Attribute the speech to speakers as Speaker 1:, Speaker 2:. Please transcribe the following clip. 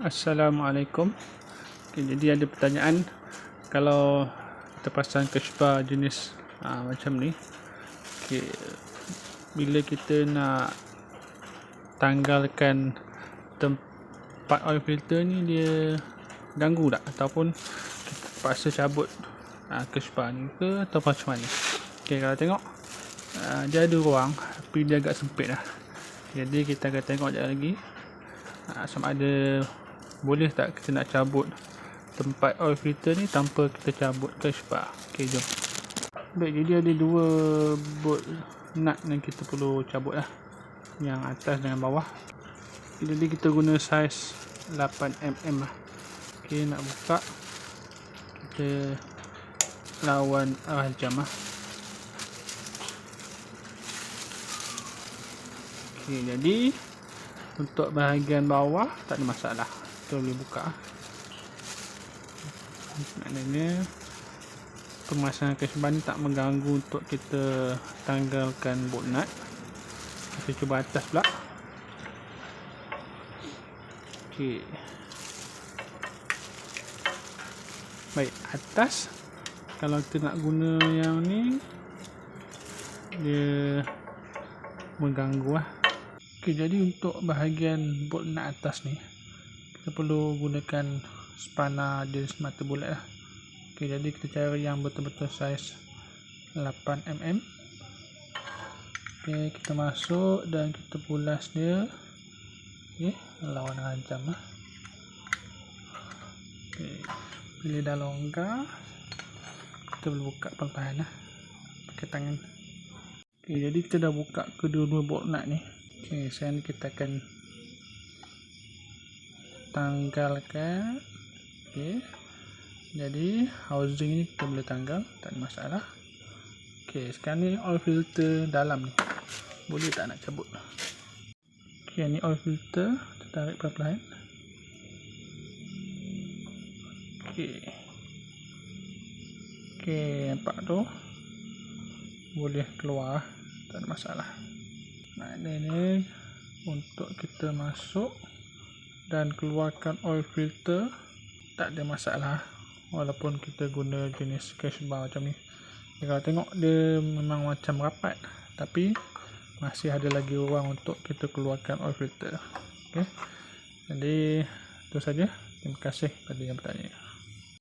Speaker 1: Assalamualaikum. Jadi ada pertanyaan, kalau kita pasang cash bar jenis macam ni, bila kita nak tanggalkan tempat oil filter ni, dia ganggu tak, ataupun kita terpaksa cabut cash bar ni ke, atau macam mana? Kalau tengok dia ada ruang tapi dia agak sempit lah. Jadi kita akan tengok sekejap lagi sama ada boleh tak kita nak cabut tempat oil filter ni tanpa kita cabut cash bar. Jom. Baik, jadi ada dua bolt nut yang kita perlu cabut lah, yang atas dengan bawah. Jadi kita guna saiz 8mm lah. Nak buka, kita lawan arah jam lah. Jadi untuk bahagian bawah tak ada masalah, kita boleh buka. Maknanya pemasangan cash bar ni tak mengganggu untuk kita tanggalkan bolt nut. Kita cuba atas pula. Baik, atas kalau kita nak guna yang ni, dia mengganggu lah. Jadi untuk bahagian bolt nut atas ni, kita perlu gunakan spana jenis mata bulat lah. Jadi kita cari yang betul-betul saiz 8mm. Kita masuk dan kita pulas dia. Lawan dengan jam lah. Bila dah longgar, kita boleh buka perlahan lah pakai tangan. Jadi kita dah buka kedua-dua bolt nut ni. Sekarang ni kita akan tanggalkan. Jadi housing ni kita boleh tanggal, tak ada masalah. Sekarang ni oil filter dalam ni, boleh tak nak cabut? Ni oil filter, kita tarik perlahan-lahan. Nampak tu, boleh keluar, tak ada masalah. Maknanya untuk kita masuk dan keluarkan oil filter tak ada masalah, walaupun kita guna jenis cash bar macam ni. Kalau tengok dia memang macam rapat, tapi masih ada lagi ruang untuk kita keluarkan oil filter. Jadi itu saja. Terima kasih kepada yang bertanya.